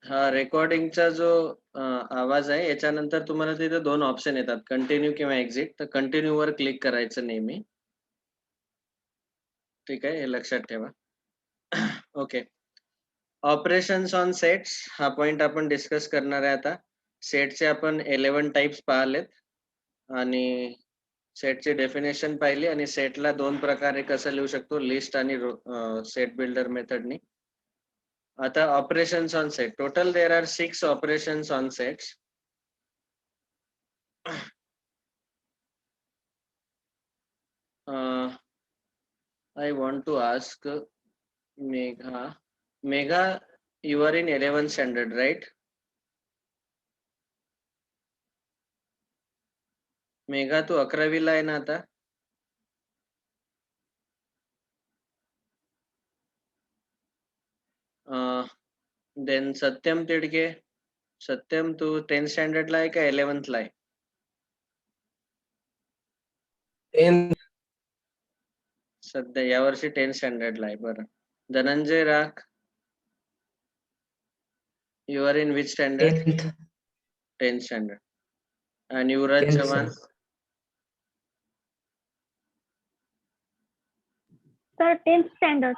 हा रेकॉर्डिंगचा जो आवाज आहे याच्यानंतर तुम्हाला तिथे दोन ऑप्शन येतात, कंटिन्यू किंवा एक्झिट. तर कंटिन्यू वर क्लिक करायचं नेहमी. ठीक आहे, हे लक्षात ठेवा. ओके. ऑपरेशन्स ऑन सेट्स हा पॉइंट आपण डिस्कस करणार आहे आता. सेटचे आपण 11 टाइप्स पाहिलेत आणि सेटची डेफिनेशन पाहिली आणि सेटला दोन प्रकारे कसं लिहू शकतो, लिस्ट आणि सेट बिल्डर मेथडनी. आता operations on set, total there are 6 operations on sets. I want to ask Megha. Megha, you are in 11th standard, right? Megha तू 11वीला आहे ना आता? देन सत्यम तिडके. सत्यम तू 10th स्टँडर्डला आहे का 11thला आहे? 10th. सध्या यावर्षी 10th स्टँडर्डला आहे. बरं. Dhananjay Rakh, you are in which standard? 10th. 10th standard. आणि Yuvraj 10th, Chavan? sir. Sir, 10th standard.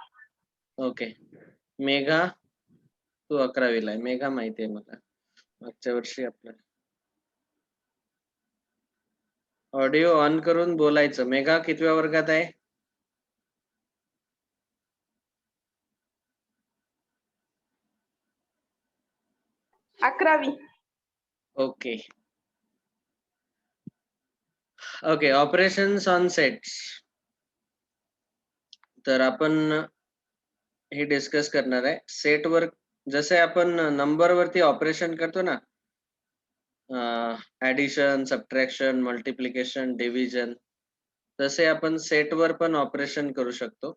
Okay. Megha तू 11वीला आहे. मेघा माहिती आहे मला, मागच्या वर्षी आपल्याला. ऑडिओ ऑन करून बोलायचं. मेघा कितव्या वर्गात आहे? अकरावी. Okay. Okay, operations on sets. तर आपण हे डिस्कस करणार आहे. सेटवर जसे आपण नंबर वरती ऑपरेशन करतो ना, ऍडिशन, सबट्रॅक्शन, मल्टिप्लिकेशन, डिव्हिजन, तसे आपण सेटवर पण ऑपरेशन करू शकतो.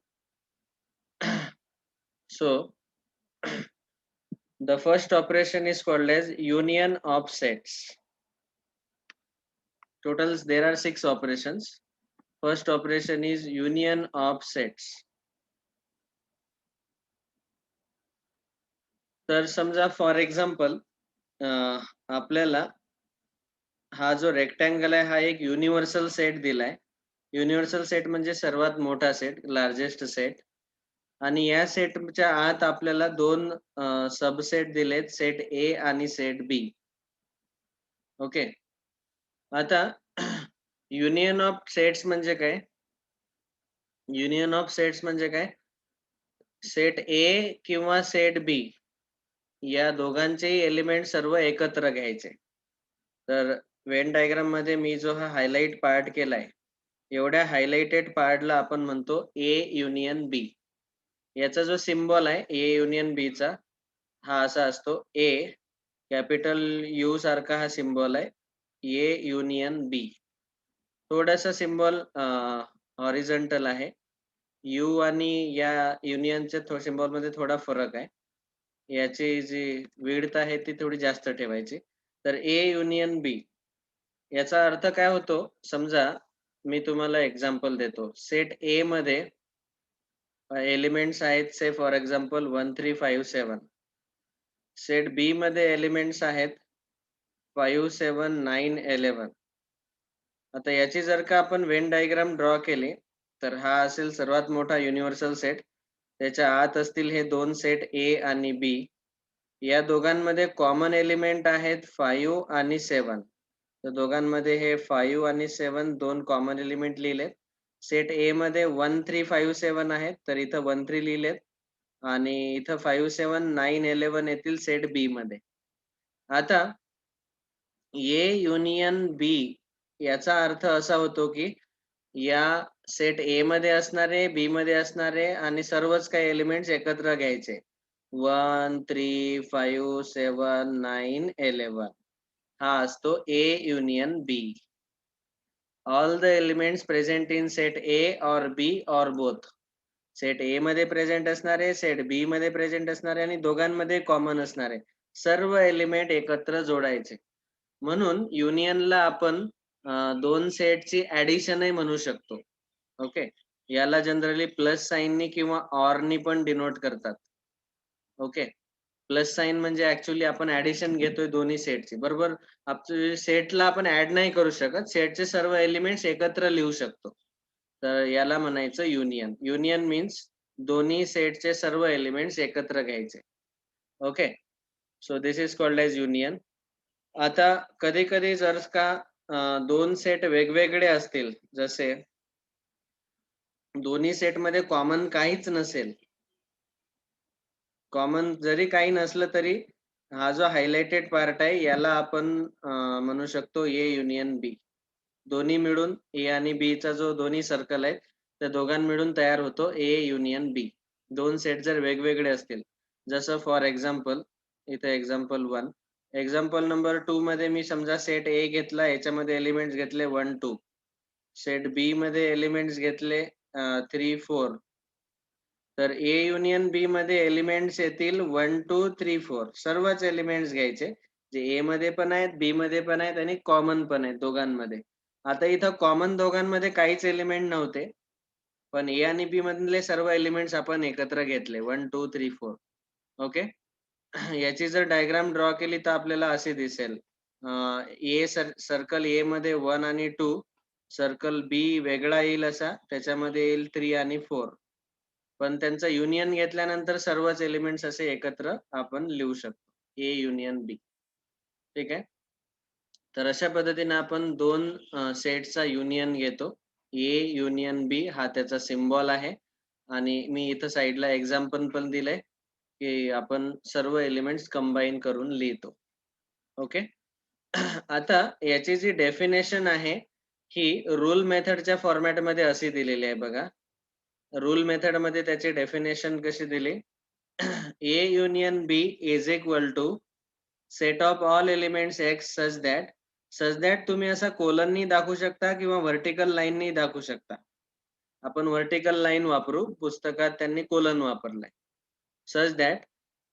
So the first operation is called as union of sets. Total there are 6 operations. First operation is union of sets. तर समजा फॉर एक्झाम्पल आपल्याला हा जो रेक्टँगल आहे हा एक युनिव्हर्सल सेट दिलाय. युनिव्हर्सल सेट म्हणजे सर्वात मोठा सेट, लार्जेस्ट सेट. आणि या सेटच्या आत आपल्याला दोन सबसेट दिलेत, सेट ए आणि सेट बी. ओके. आता युनियन ऑफ सेट्स म्हणजे काय? युनियन ऑफ सेट्स म्हणजे काय? सेट ए किंवा सेट बी या दोघांचेही एलिमेंट सर्व एकत्र घ्यायचे. तर वेन डायग्राम मध्ये मी जो हा हायलाइट पार्ट केलाय, एवढ्या हायलाइटेड पार्टला आपण म्हणतो ए युनियन बी. याचा जो सिम्बॉल आहे ए युनियन बी चा, हा असा असतो. ए कॅपिटल यू सारखा हा सिम्बॉल आहे, ए युनियन बी. थोडासा सिम्बॉल हॉरिझॉन्टल आहे. यू आणि या युनियनच्या सिम्बॉल मध्ये थोडा फरक आहे. याची जी विड्थ आहे ती थोडी जास्त ठेवायची. तर ए युनियन बी याचा अर्थ काय होतो? समजा मी तुम्हाला एक्झाम्पल देतो. सेट ए मध्ये एलिमेंट्स आहेत, से फॉर एक्झाम्पल 1 3 5 7. सेट बी मध्ये एलिमेंट्स आहेत 5 7 9 11. आता याची जर का आपण वेन डायग्राम ड्रॉ केली तर हा असेल सर्वात मोठा युनिव्हर्सल सेट. त्याच्या आत असतील हे दोन सेट ए आणि बी. या दोघांमध्ये कॉमन एलिमेंट आहेत 5 आणि 7. तर दोघांमध्ये हे 5 आणि 7 दोन कॉमन एलिमेंट लिहिलेत. सेट ए मध्ये 1 3 5 7 आहेत, तर इथं 1 3 लिहिलेत. आणि इथं 5 7 9 11 येतील सेट बी मध्ये. आता ए युनियन बी याचा अर्थ असा होतो की या सेट ए मध्ये असणारे, बी मध्ये असणारे आणि सर्वच काही एलिमेंट्स एकत्र घ्यायचे. 1 3 5 7 9 11 हा असतो A union B. All the elements present in set A और बी और बोथ. सेट ए मध्ये प्रेझेंट असणारे, सेट बी मध्ये प्रेझेंट असणारे आणि दोघांमध्ये कॉमन असणारे सर्व एलिमेंट एकत्र जोडायचे. म्हणून युनियनला आपण दोन सेटची ऍडिशनही म्हणू शकतो. ओके. याला जनरली प्लस साइननी किंवा ऑरनी पण डिनोट करतात. ओके. प्लस साइन म्हणजे ऍक्च्युली आपण ऍडिशन घेतोय दोन्ही सेटची, बरोबर. सेटला आपण ऍड नाही करू शकत, सेटचे सर्व एलिमेंट्स एकत्र लिहू शकतो. तर याला म्हणायचं युनियन. युनियन मीन्स दोन्ही सेटचे सर्व एलिमेंट्स एकत्र घ्यायचे. Okay, so this is called as union. आता कधी कधी जर का दोन सेट वेगवेगळे असतील, जसे दोन्ही सेट मध्ये कॉमन काहीच नसेल, कॉमन जरी काही नसलं तरी हा जो हायलाइटेड पार्ट आहे याला आपण म्हणू शकतो ए युनियन बी. दोन्ही मिळून ए आणि बी चा जो दोन्ही सर्कल आहे त्या दोघां मिळून तयार होतो ए युनियन बी. दोन सेट जर वेगवेगळे असतील, जसं फॉर एक्झाम्पल इथे एक्झाम्पल 1, एक्झाम्पल नंबर 2 मध्ये मी समजा सेट ए घेतला, याच्यामध्ये एलिमेंट्स घेतले 1 2, सेट बी मध्ये एलिमेंट्स घेतले 3 4, तर ए युनियन बी मध्ये एलिमेंट्स येतील 1 2 3 4. सर्वच एलिमेंट्स घ्यायचे जे ए मध्ये पण आहेत, बी मध्ये पण आहेत आणि कॉमन पण आहेत दोघांमध्ये. आता इथं कॉमन दोघांमध्ये काहीच एलिमेंट नव्हते, पण ए आणि बी मधले सर्व एलिमेंट्स आपण एकत्र घेतले 1 2 3 4. ओके, याची जर डायग्राम ड्रॉ केली तर आपल्याला असे दिसेल. ए सर्कल ए मध्ये 1 आणि 2, सर्कल बी वेगळा येईल असा, त्याच्यामध्ये येईल 3 आणि 4. पण त्यांचं युनियन घेतल्यानंतर सर्वच एलिमेंट्स असे एकत्र आपण लिहू शकतो ए युनियन बी. ठीक आहे, तर अशा पद्धतीने आपण दोन सेटचा युनियन घेतो. ए युनियन बी हा त्याचा सिम्बॉल आहे, आणि मी इथं साईडला एक्झाम्पल पण दिलंय की आपण सर्व एलिमेंट्स कंबाईन करून लिहितो. ओके, आता याची जी डेफिनेशन आहे ही रूल मेथडच्या फॉर्मॅट मध्ये अशी दिलेली आहे बघा. रूल मेथड मध्ये त्याची डेफिनेशन कशी दिली, A union B is equal to set of all elements X such that तुम्ही असा कोलननी दाखवू शकता किंवा व्हर्टिकल लाईननी दाखवू शकता. आपण व्हर्टिकल लाईन वापरू, पुस्तकात त्यांनी कोलन वापरलाय. Such that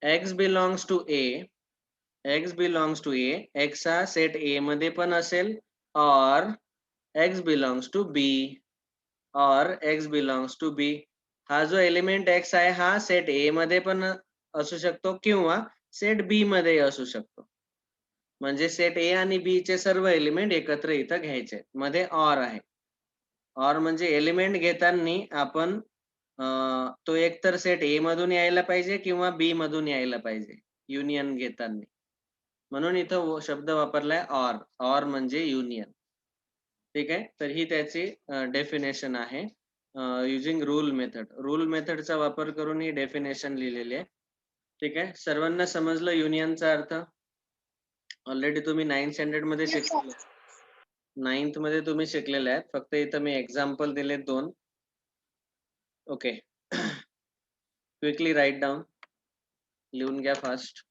X belongs to A, X हा सेट ए मध्ये पण असेल, और एक्स बिलॉंग्स टू बी, और एक्स बिलॉंग्स टू बी. हा जो एलिमेंट एक्स आहे हा सेट ए मध्ये पण असू शकतो किंवा सेट बी मध्ये असू शकतो. म्हणजे सेट ए आणि बी चे सर्व एलिमेंट एकत्र इथं घ्यायचे. मध्ये ऑर आहे. ऑर म्हणजे एलिमेंट घेताना आपण तो एकतर सेट ए मधून यायला पाहिजे किंवा बी मधून यायला पाहिजे युनियन घेताना. म्हणून इथं शब्द वापरलाय ऑर. ऑर म्हणजे युनियन. ठीक आहे, तर ही त्याची डेफिनेशन आहे युजिंग रूल मेथड. रूल मेथडचा वापर करून ही डेफिनेशन लिहिलेली आहे. ठीक आहे, सर्वांना समजलं युनियनचा अर्थ? ऑलरेडी तुम्ही 9th स्टँडर्ड मध्ये शिकले, 9th मध्ये तुम्ही शिकलेले आहेत. फक्त इथं मी एक्झाम्पल दिले 2. ओके, क्विकली राईट डाऊन, लिहून घ्या फास्ट.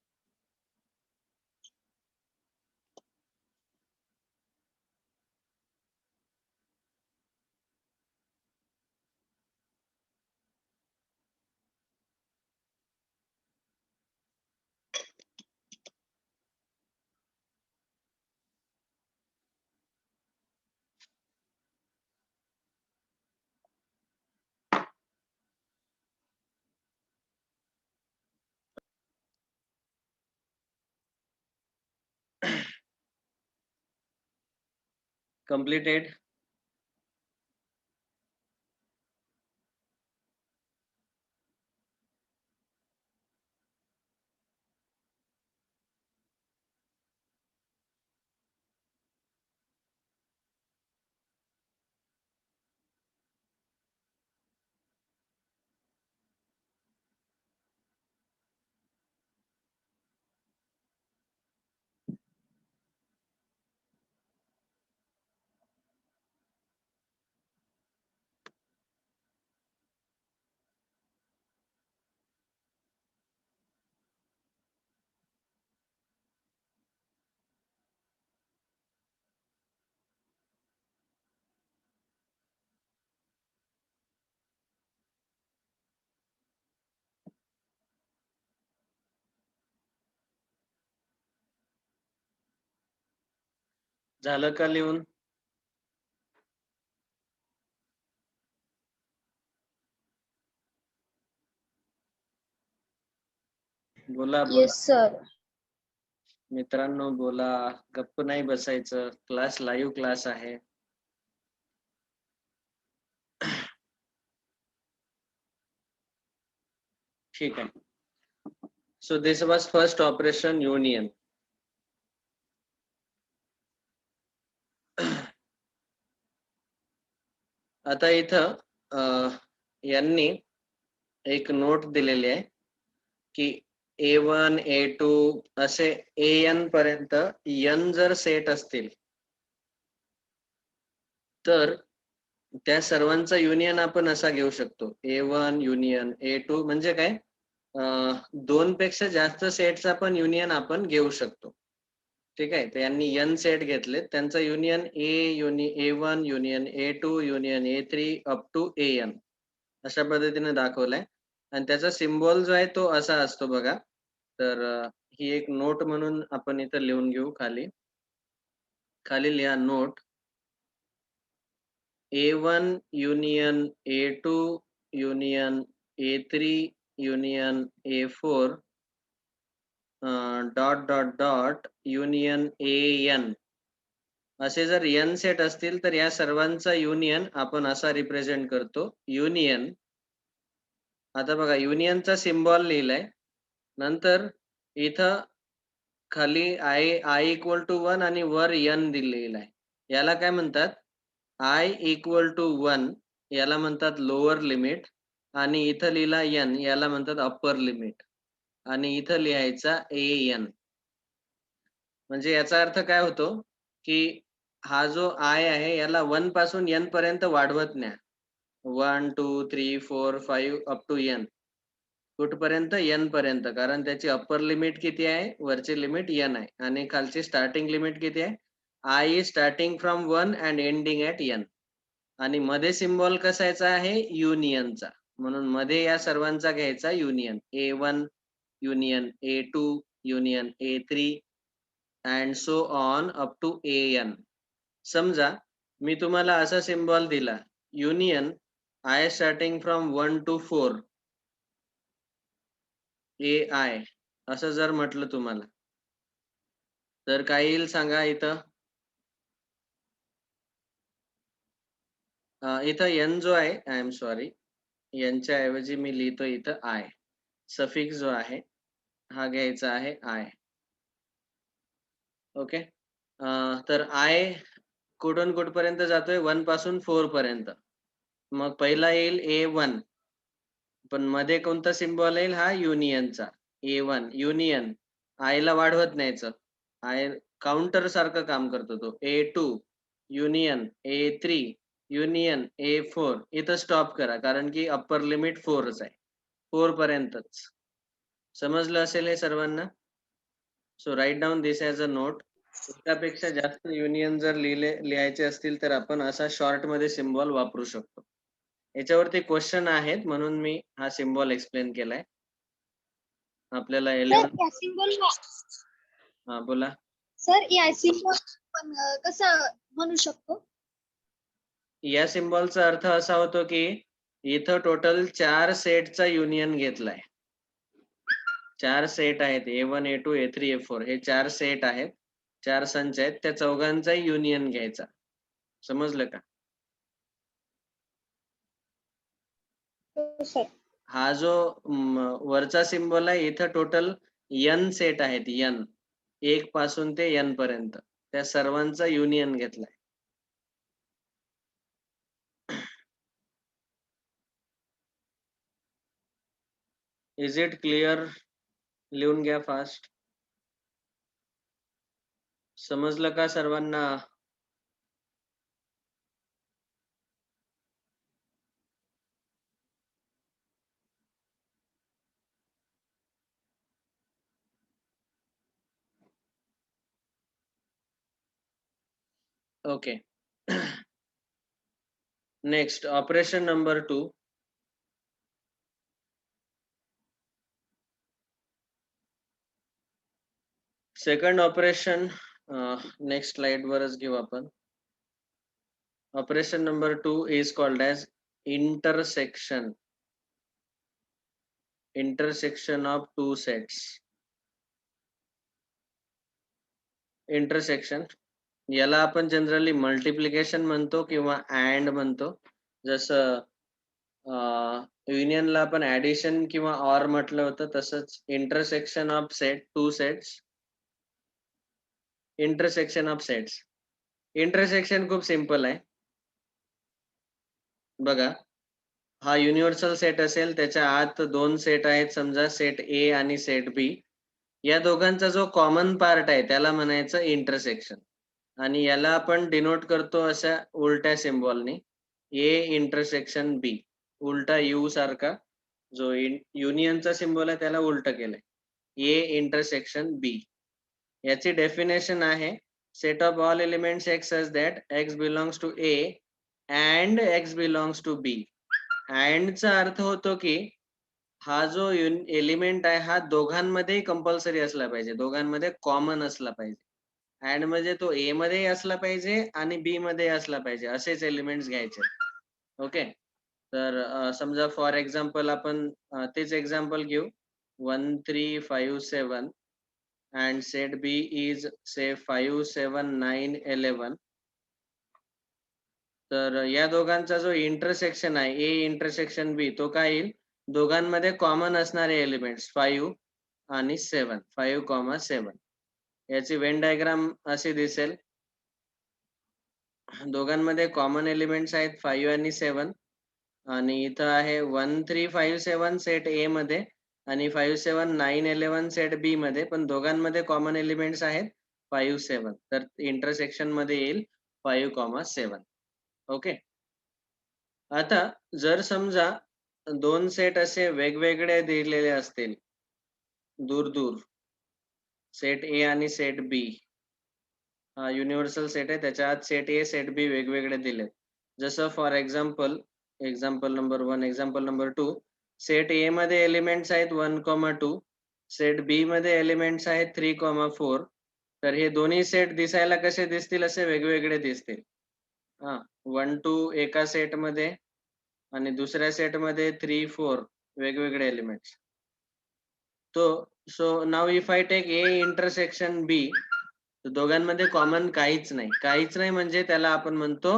Completed. झालं का लिहून? बोला बोला येस सर. मित्रांनो, बोला. गप्प नाही बसायचं. क्लास लाईव्ह क्लास आहे. ठीक आहे. So this was first operation union. आता इथं यांनी एक नोट दिलेली आहे की A1, A2 असे AN पर्यंत N जर सेट असतील तर त्या सर्वांचा युनियन आपण असा घेऊ शकतो. A1 युनियन A2 म्हणजे काय, 2 पेक्षा जास्त सेटचा पण युनियन आपण घेऊ शकतो. ठीक आहे. तर यांनी N सेट घेतले, त्यांचा union A1 union A2 union A3 up to AN अशा पद्धतीने दाखवलाय. आणि त्याचा सिम्बॉल जो आहे तो असा असतो बघा. तर ही एक नोट म्हणून आपण इथं लिहून घेऊ. खाली लिहा note. A1 union A2 union A3 union A4 dot dot dot union AN असे जर N सेट असतील तर या सर्वांचा युनियन आपण असा रिप्रेझेंट करतो. युनियन, आता बघा युनियनचा सिम्बॉल लिहिलाय, नंतर इथं खाली I इक्वल टू 1 आणि वर N दिलेला आहे. याला काय म्हणतात, I इक्वल टू 1 याला म्हणतात लोअर लिमिट, आणि इथं लिहिला N याला म्हणतात अप्पर लिमिट, आणि इथं लिहायचा AN. म्हणजे याचा अर्थ काय होतो की हा जो I आहे याला 1 पासून N पर्यंत वाढवत न्या. 1 2 3 4 5 अप टू N. कुठपर्यंत? N पर्यंत. कारण त्याची अप्पर लिमिट किती आहे, वरची लिमिट N आहे, आणि खालची स्टार्टिंग लिमिट किती आहे, I is starting from 1 and ending at N. आणि मध्ये सिम्बॉल कसायचा आहे, युनियनचा, म्हणून मध्ये या सर्वांचा घ्यायचा union. A1 union A2 union A3 and so on up to AN. समजा मी तुम्हाला असा सिम्बॉल दिला, union I starting from 1 to 4 AI असं जर म्हटलं तुम्हाला, तर काय येईल सांगा इथं. इथं N जो आहे, आय एम सॉरी, यांच्या ऐवजी मी लिहितो इथं I. सफिक्स जो आहे हा घ्यायचा आहे I. ओके. तर I कुठून कुठपर्यंत जातोय, 1 पासून 4 पर्यंत. मग पहिला येईल A1, पण मध्ये कोणता सिम्बॉल येईल, हा युनियनचा A1 युनियन. I ला वाढवत न्यायचं, I काउंटर सारखं काम करतो तो. A2 union A3 union A4. इथं स्टॉप करा, कारण की अप्पर लिमिट 4च आहे, 4 पर्यंतच. समजलं असेल हे सर्वांना. So write down this as a note. एकापेक्षा जास्त युनियन जर लिहायचे असतील तर आपण असा शॉर्ट मध्ये सिम्बॉल वापरू शकतो. याच्यावरती क्वेश्चन आहेत म्हणून मी हा सिम्बॉल एक्सप्लेन केलाय आपल्याला. सर 11. या सिम्बॉल हा बोला. सर या सिम्बॉल पण कसं म्हणू शकतो? या सिम्बॉलचा अर्थ असा होतो की इथं टोटल 4 सेटचा युनियन घेतलाय. 4 सेट आहेत, A1 A2 A3 A4 हे 4 सेट आहेत, 4 संच आहेत, त्या चौघांचा युनियन घ्यायचा. समजलं का? सर हा जो वरचा सिम्बॉल आहे, इथं टोटल N सेट आहेत. N 1 पासून ते N पर्यंत, त्या सर्वांचा युनियन घेतलाय. Is it clear? लिहून घ्या फास्ट. समजलं का सर्वांना? Okay. Next operation number 2. Second operation next slide वरच घेऊ आपण. Operation number 2 is called as intersection. Intersection of two sets. Intersection याला आपण जनरली मल्टिप्लिकेशन म्हणतो किंवा अँड म्हणतो. जसं युनियनला आपण ऍडिशन किंवा ऑर म्हटलं होतं, तसंच intersection of set two sets. Intersection of sets. Intersection खूप सिंपल आहे. बघा, हा युनिव्हर्सल सेट असेल, त्याच्या आत दोन सेट आहेत, समजा सेट ए आणि सेट बी. या दोघांचा जो कॉमन पार्ट आहे त्याला म्हणायचं इंटरसेक्शन. आणि याला आपण डिनोट करतो अशा उलट्या सिम्बॉलने, ए इंटरसेक्शन बी. उलटा यू सारखा जो युनियनचा सिम्बॉल आहे त्याला उलट केलंय, ए इंटरसेक्शन बी. याची डेफिनेशन आहे, set of all elements X such that X belongs to A and X belongs to B. अँडचा अर्थ होतो की हा जो एलिमेंट आहे हा दोघांमध्ये कंपल्सरी असला पाहिजे, दोघांमध्ये कॉमन असला पाहिजे. अँड म्हणजे तो ए मध्ये असला पाहिजे आणि बी मध्ये असला पाहिजे, असेच एलिमेंट्स घ्यायचे. ओके, तर समजा फॉर एक्झाम्पल आपण तेच एक्झाम्पल घेऊ, 1 3 5 7 and set B is say 5 7 9 11. तर या दोघांचा जो इंटरसेक्शन आहे ए इंटरसेक्शन बी, तो काय येईल, दोघांमध्ये कॉमन असणारे एलिमेंट्स 5 आणि 7, 5,7. याची वेन डायग्राम अशी दिसेल. दोघांमध्ये कॉमन एलिमेंट्स आहेत 5 आणि 7. आणि इथं आहे 1 3 5 7 सेट ए मध्ये आणि 5 7 9 11 सेट बी मध्ये, पण दोघांमध्ये कॉमन एलिमेंट्स आहेत 5 7. तर इंटरसेक्शन मध्ये येईल 5,7. ओके, आता जर समजा दोन सेट असे वेगवेगळे दिलेले असतील, दूर दूर, सेट ए आणि सेट बी. हा युनिव्हर्सल सेट आहे, त्याच्या आत सेट ए सेट बी वेगवेगळे दिले. जसं for example, example number 1, example number 2, set A मध्ये एलिमेंट्स आहेत 1,2, सेट बी मध्ये एलिमेंट्स आहेत 3,4. तर हे दोन्ही सेट दिसायला कसे दिसतील, असे वेगवेगळे दिसतील. 1 2 एका सेट मध्ये आणि दुसऱ्या सेट मध्ये 3 4 वेगवेगळे elements. So now if I take A intersection B, दोघांमध्ये कॉमन काहीच नाही म्हणजे त्याला आपण म्हणतो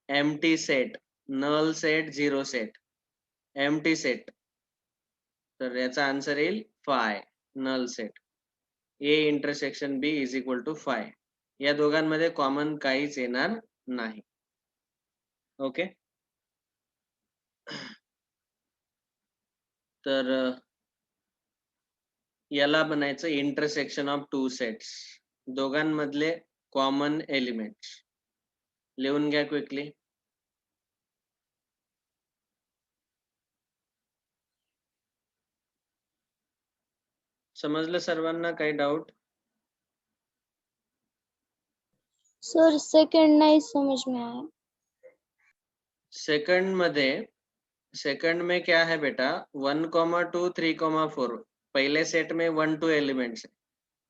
empty set, null set, zero set, empty set. तर याचा आन्सर येईल 5, null set. A intersection B is equal to 5. या दोघांमध्ये कॉमन काहीच येणार नाही. ओके, तर याला बनायचं इंटरसेक्शन ऑफ टू सेट्स, दोघांमधले कॉमन एलिमेंट्स. लिहून घ्या क्विकली. समजलं सर्वांना? काही डाउट? सर सेकंड नहीं समझ में आया. सेकंड में क्या है बेटा, 1, 2, 3, 4. पहले सेट में 1 2 एलिमेंट्स है,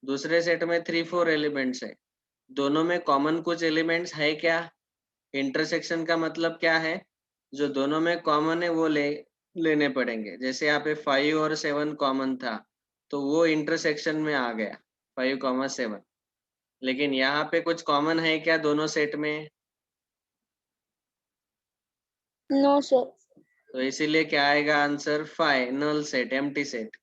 दूसरे सेट में 3 4 एलिमेंट्स है. दोनों में कॉमन कुछ एलिमेंट्स है क्या? इंटरसेक्शन का मतलब क्या है, जो दोनों में कॉमन है वो लेने पड़ेंगे. जैसे यहाँ पे 5 और 7 कॉमन था, तो वो इंटरसेक्शन में आ गया 5,7. लेकिन यहाँ पे कुछ कॉमन है क्या दोनों सेट में? No sir. तो इसीलिए क्या आएगा answer, 5, null set, empty set.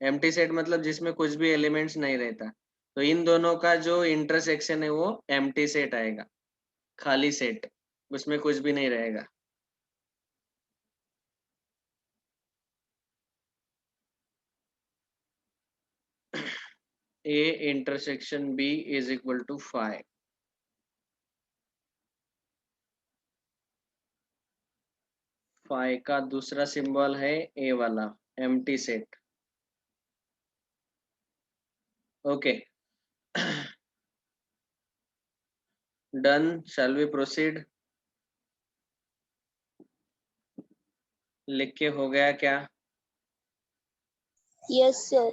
Empty set मतलब जिसमें कुछ भी एलिमेंट्स नहीं रहता. तो इन दोनों का जो इंटरसेक्शन है वो एम्प्टी सेट आएगा, खाली सेट, उसमें कुछ भी नहीं रहेगा. A intersection B is equal to 5. का दूसरा सिंबल है ए वाला, empty set. Okay, done. Shall we proceed? लिख के हो गया क्या? Yes sir.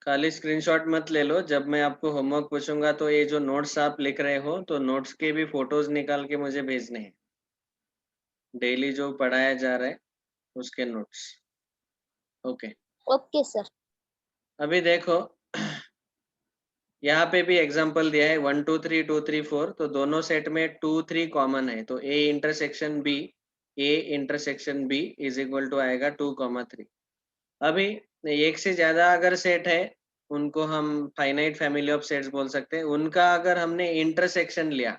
खाली स्क्रीनशॉट मत ले लो. जब मैं आपको होमवर्क पूछूंगा तो ये जो नोट्स आप लिख रहे हो, तो नोट्स के भी फोटोज निकाल के मुझे भेजने हैं. डेली जो पढ़ाया जा रहा है उसके नोट्स। Okay, okay sir. अभी देखो यहाँ पे भी एग्जांपल दिया है 1 2 3 2 3 4, तो दोनों सेट में 2 3 कॉमन है, तो A intersection B is equal to आएगा 2, 3। अभी एक से ज्यादा अगर सेट है, उनको हम फाइनाइट फैमिली ऑफ सेट्स बोल सकते हैं। उनका अगर हमने इंटरसेक्शन लिया,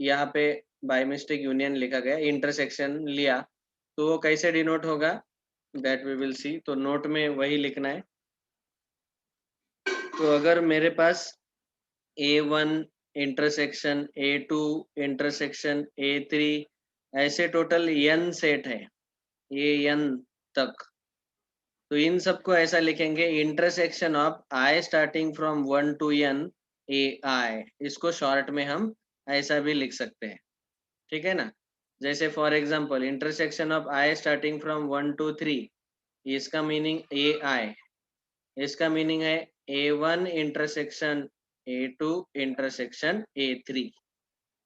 यहाँ पे बाय मिस्टेक यूनियन लिखा गया, इंटरसेक्शन लिया, तो वो कैसे डिनोट होगा, दैट वी विल सी। तो नोट में वही लिखना है। तो अगर मेरे pass A1 intersection A2 intersection A3 ऐसे टोटल n सेट है, ये n तक, तो इन सबको ऐसा लिखेंगे, intersection of I starting from 1 to n AI। इसको शॉर्ट में हम ऐसा भी लिख सकते हैं, ठीक है ना। जैसे for example intersection of I starting from 1 to 3, इसका मीनिंग AI, इसका मीनिंग है A1 intersection A2 intersection A3।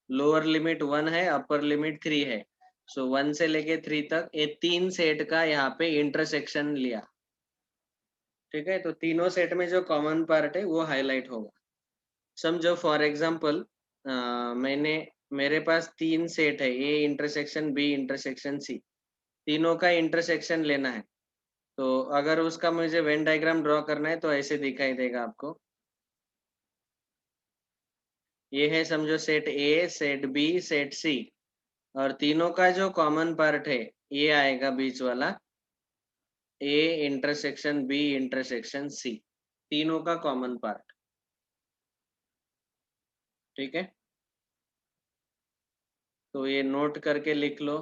Lower limit 1 है, अपर लिमिट 3 है, सो 1 से लेके 3 तक ये 3 सेट का यहाँ पे इंटरसेक्शन लिया, ठीक है। तो तीनों सेट में जो कॉमन पार्ट है वो हाईलाइट होगा। समझो फॉर एग्जांपल मेरे पास 3 सेट है, A intersection B intersection C, तीनों का इंटरसेक्शन लेना है। तो अगर उसका मुझे वेन डायग्राम ड्रॉ करना है तो ऐसे दिखाई देगा आपको। ये है समझो set A, set B, set C, और तीनों का जो कॉमन पार्ट है ये आएगा बीच वाला, A intersection B intersection C, तीनों का कॉमन पार्ट, ठीक है। तो ये नोट करके लिख लो।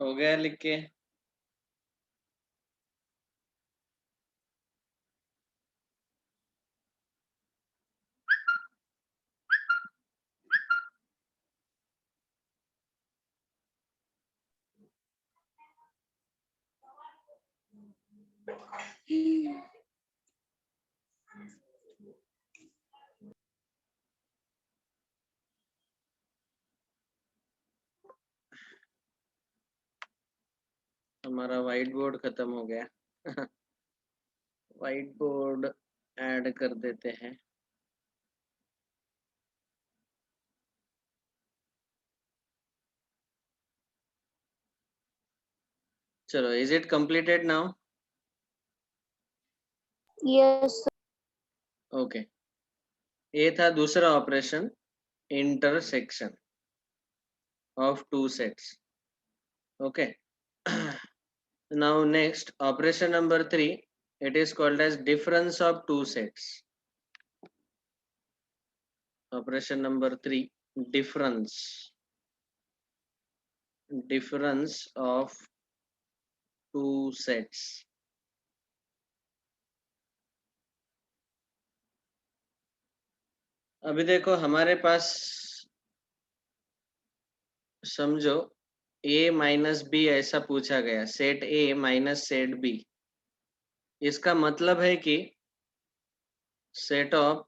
हो गया लिख के? हमारा व्हाइट बोर्ड खत्म हो गया। व्हाइट बोर्ड ऐड कर देते हैं। चलो, is it completed now? Yes. Okay, ये था दूसरा operation, intersection of two sets. Okay, now next operation number 3, it is called as difference of two sets. Operation number 3, difference of two sets. अभी देखो हमारे पास समझो a minus बी ऐसा पूछा गया, set a minus set बी। इसका मतलब है कि set of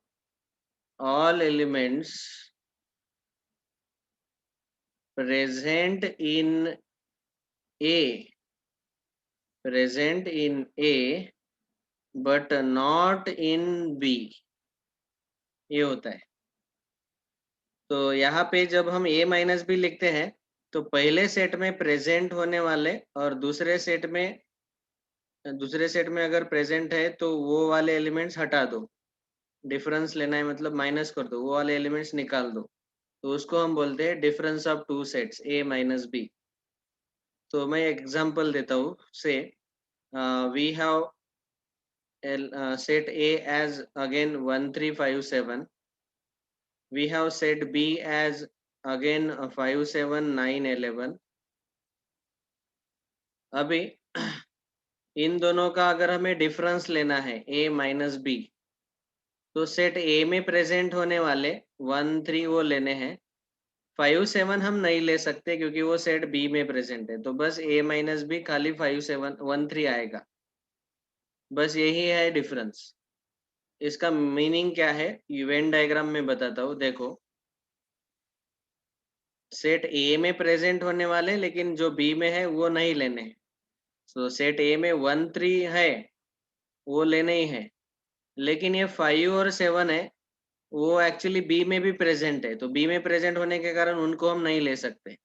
all elements present in A but not in B, ये होता है। तो यहाँ पे जब हम a माइनस बी लिखते हैं तो पहले सेट में प्रेजेंट होने वाले और दूसरे सेट में अगर प्रेजेंट है तो वो वाले एलिमेंट्स हटा दो, डिफरेंस लेना है मतलब माइनस कर दो, वो वाले एलिमेंट्स निकाल दो, तो उसको हम बोलते हैं difference of two sets A minus B. तो मैं एग्जांपल देता हूँ say we have set A as again 1 3 5 7, we have set B as again 5 7 9 11। अभी इन दोनों का अगर हमें डिफरेंस लेना है A माइनस बी, तो सेट A में प्रेजेंट होने वाले 1 3 वो लेने हैं, 5 7 हम नहीं ले सकते क्योंकि वो सेट B में प्रेजेंट है, तो बस A माइनस बी खाली 5 7 1 3 आएगा, बस यही है डिफरेंस। इसका मीनिंग क्या है वेन डायग्राम में बताता हूँ। देखो सेट ए में प्रेजेंट होने वाले लेकिन जो बी में है वो नहीं लेने हैं। सो सेट ए में 1 3 है वो लेने ही है, लेकिन ये 5 और 7 है वो एक्चुअली बी में भी प्रेजेंट है, तो बी में प्रेजेंट होने के कारण उनको हम नहीं ले सकते।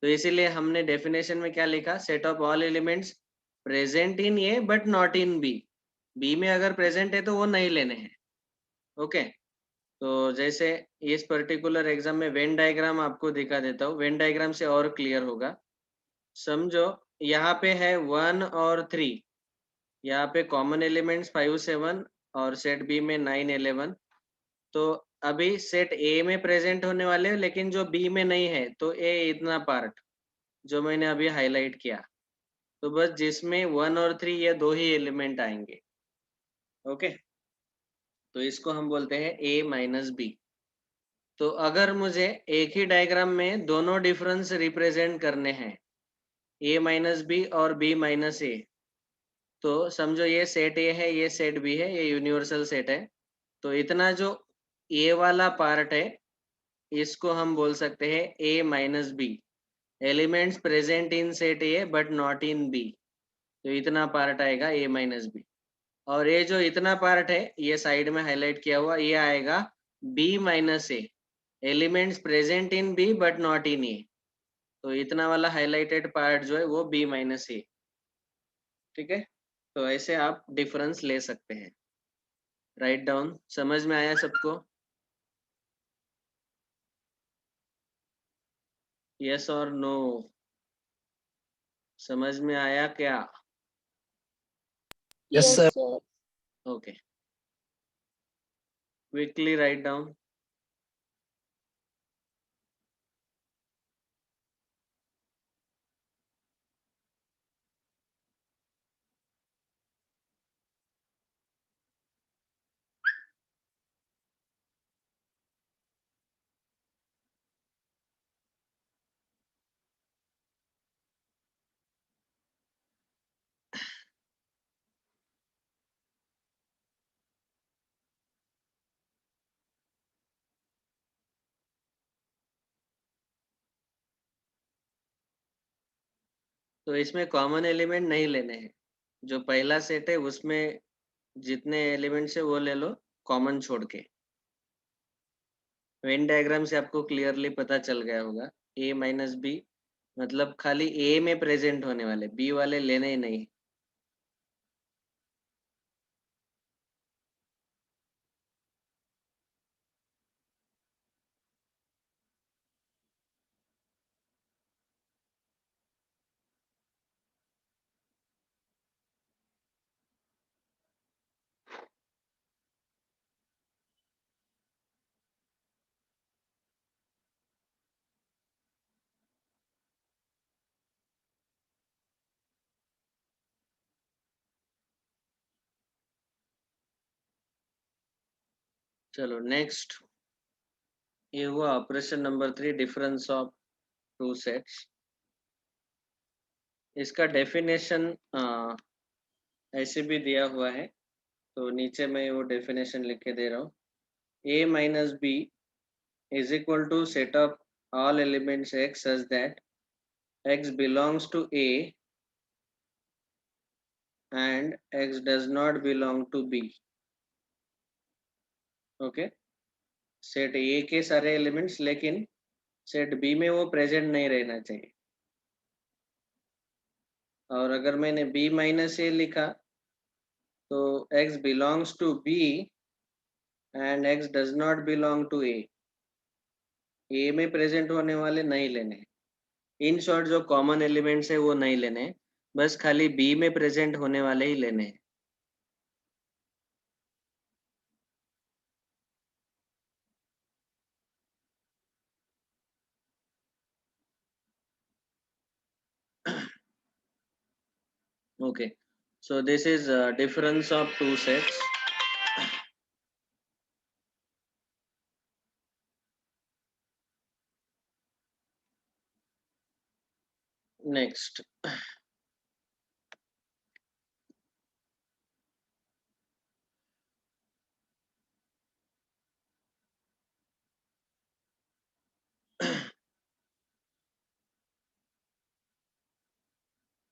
तो इसीलिए हमने डेफिनेशन में क्या लिखा, set of all elements present in A but not in B. B में अगर प्रेजेंट है तो वो नहीं लेने हैं। ओके, तो जैसे इस पर्टिकुलर एग्जाम में वेन डायग्राम आपको दिखा देता हूँ, वेन डायग्राम से और क्लियर होगा। समझो यहाँ पे है 1 और 3, यहाँ पे कॉमन एलिमेंट्स 5 7 और सेट बी में 9 11। तो अभी सेट ए में प्रेजेंट होने वाले हैं लेकिन जो बी में नहीं है, तो ए इतना पार्ट जो मैंने अभी हाईलाइट किया, तो बस जिसमें 1 और 3 ये दो ही एलिमेंट आएंगे। ओके, तो इसको हम बोलते हैं ए माइनस बी। तो अगर मुझे एक ही डायग्राम में दोनों डिफरेंस रिप्रेजेंट करने हैं, ए माइनस बी और बी माइनस ए, तो समझो ये सेट ए है, ये सेट बी है, ये यूनिवर्सल सेट है। तो इतना जो ए वाला पार्ट है इसको हम बोल सकते हैं A minus B, elements present in set A but not in B, तो इतना पार्ट आएगा ए माइनस बी। और ये जो इतना पार्ट है ये साइड में हाईलाइट किया हुआ, ये आएगा B minus A, elements present in B but not in A, तो इतना वाला हाईलाइटेड पार्ट जो है वो बी माइनस ए। ठीक है, तो ऐसे आप डिफरेंस ले सकते हैं। राइट डाउन, समझ में आया सबको? यस और नो, समझ में आया क्या? Yes, sir. Okay, quickly write down. तो इसमें कॉमन एलिमेंट नहीं लेने हैं, जो पहला सेट है उसमें जितने एलिमेंट्स है वो ले लो कॉमन छोड़ के। वेन डायग्राम से आपको क्लियरली पता चल गया होगा, ए माइनस बी मतलब खाली ए में प्रेजेंट होने वाले, बी वाले लेने ही नहीं। चलो नेक्स्ट, ये हुआ operation number 3, difference of two sets. इसका डेफिनेशन ऐसे भी दिया हुआ है, तो नीचे मैं वो डेफिनेशन लिख के दे रहा हूँ। A minus B is equal to set of all elements x such that x belongs to A and x does not belong to B. ओके, सेट ए के सारे एलिमेंट्स लेकिन सेट बी में वो प्रेजेंट नहीं रहना चाहिए। और अगर मैंने b माइनस ए लिखा तो x belongs to b and x does not belong to A में प्रेजेंट होने वाले नहीं लेने। इन शॉर्ट जो कॉमन एलिमेंट्स है वो नहीं लेने, बस खाली बी में प्रेजेंट होने वाले ही लेने हैं। Okay, so this is difference of two sets. Next,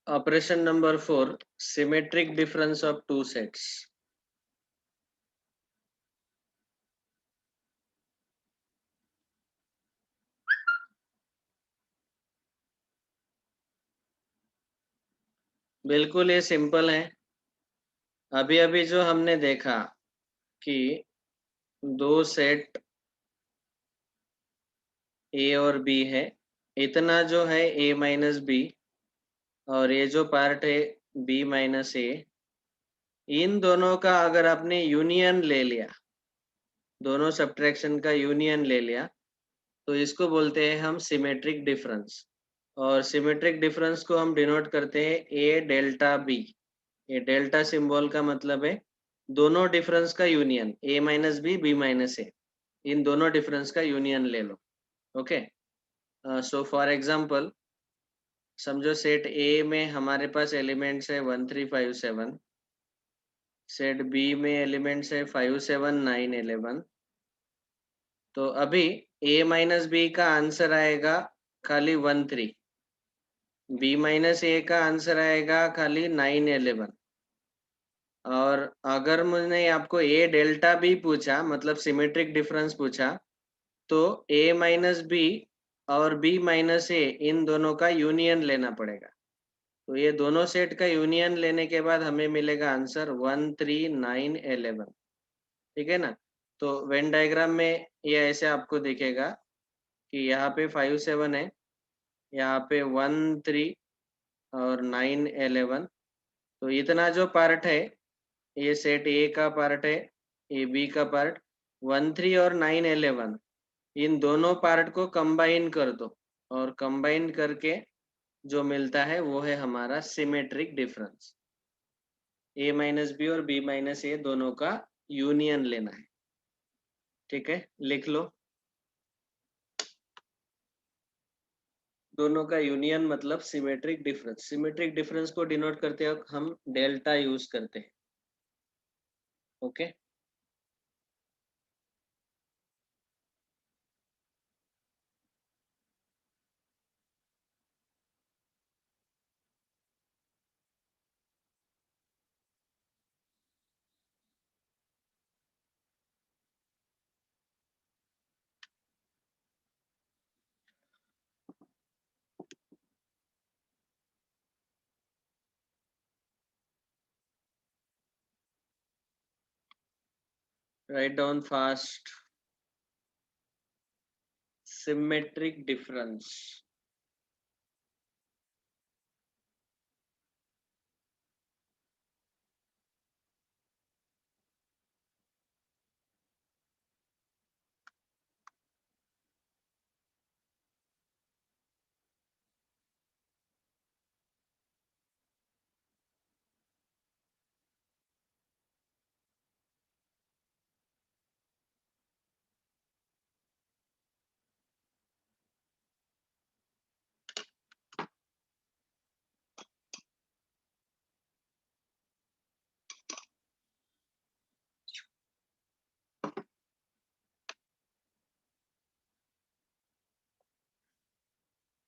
operation number 4, symmetric difference of two sets. बिल्कुल ये सिंपल है। अभी अभी जो हमने देखा कि दो सेट ए और बी है, इतना जो है ए माइनस बी और ये जो पार्ट है बी माइनस ए, इन दोनों का अगर आपने यूनियन ले लिया, दोनों सब्ट्रैक्शन का यूनियन ले लिया, तो इसको बोलते हैं हम सिमेट्रिक डिफरेंस। और सिमेट्रिक डिफरेंस को हम डिनोट करते हैं ए डेल्टा बी। ये डेल्टा सिंबल का मतलब है दोनों डिफरेंस का union, A minus B minus A, इन दोनों डिफरेंस का यूनियन ले लो। ओके, सो फॉर एग्जांपल समझो सेट ए में हमारे पास एलिमेंट्स है 1 3 5 7, सेट बी में एलिमेंट्स है 5 7 9 11। तो अभी a माइनस बी का आंसर आएगा खाली 1 3, b माइनस ए का आंसर आएगा खाली 9 11। और अगर मैंने आपको a डेल्टा बी पूछा, मतलब सिमेट्रिक डिफरेंस पूछा, तो a माइनस बी और b माइनस ए इन दोनों का यूनियन लेना पड़ेगा। तो ये दोनों सेट का यूनियन लेने के बाद हमें मिलेगा आंसर 1 3 9 11। ठीक है ना? तो वेन डायग्राम में ये ऐसे आपको दिखेगा कि यहाँ पे 5 7 है, यहाँ पे 1 3 और 9 11। तो इतना जो पार्ट है ये सेट ए का पार्ट है, ए बी का पार्ट, 1 3 और 9 11, इन दोनों पार्ट को कंबाइन कर दो और कंबाइन करके जो मिलता है वो है हमारा सिमेट्रिक डिफरेंस। ए माइनस बी और बी माइनस ए दोनों का यूनियन लेना है। ठीक है, लिख लो। दोनों का यूनियन मतलब सिमेट्रिक डिफरेंस। सिमेट्रिक डिफरेंस को डिनोट करते वक्त हम डेल्टा यूज करते हैं। Okay, write down fast. Symmetric difference.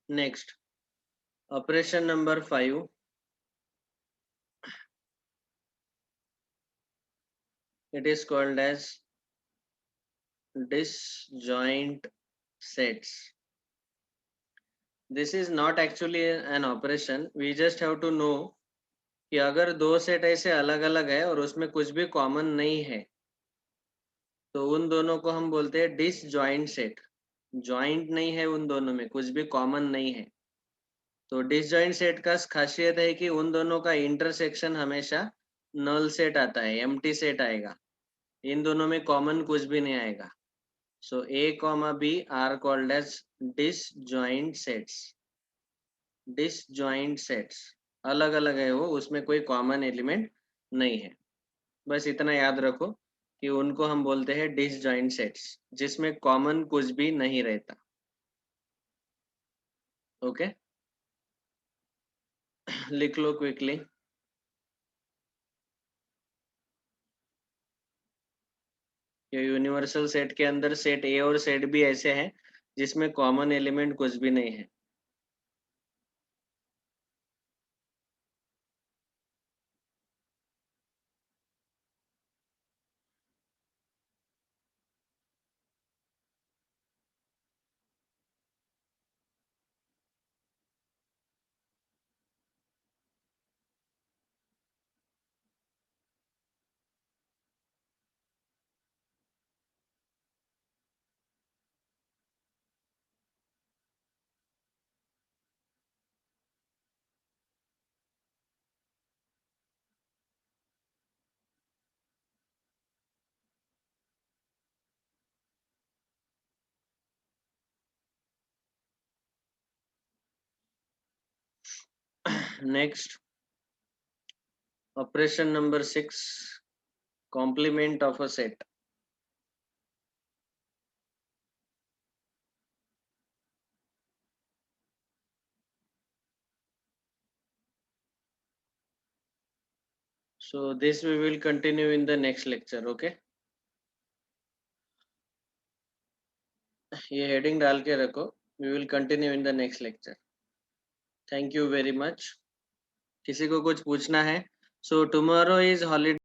Next, operation number 5. It is called as disjoint sets. This is not actually an operation, we just have to know कि अगर दो set ऐसे अलग अलग है और उसमें कुछ भी कॉमन नहीं है तो उन दोनों को हम बोलते हैं डिसजॉइंट सेट। जॉइंट नहीं है उन दोनों में, कुछ भी कॉमन नहीं है, तो डिसजॉइंट सेट का खासियत है कि उन दोनों का इंटरसेक्शन हमेशा नल सेट आता है, एम्प्टी सेट आएगा, इन दोनों में कॉमन कुछ भी नहीं आएगा। So A comma B are called as disjoint sets. Disjoint sets अलग अलग है वो, उसमें कोई कॉमन एलिमेंट नहीं है। बस इतना याद रखो कि उनको हम बोलते हैं डिसजॉइंट सेट्स, जिसमें कॉमन कुछ भी नहीं रहता। ओके, लिख लो क्विकली। ये यूनिवर्सल सेट के अंदर सेट ए और सेट बी ऐसे हैं जिसमें कॉमन एलिमेंट कुछ भी नहीं है। Next, operation number 6, complement of a set. So this we will continue in the next lecture. Okay, ये heading डाल के रखो, we will continue in the next lecture. Thank you very much. किसी को कुछ पूछना है? So tomorrow is holiday.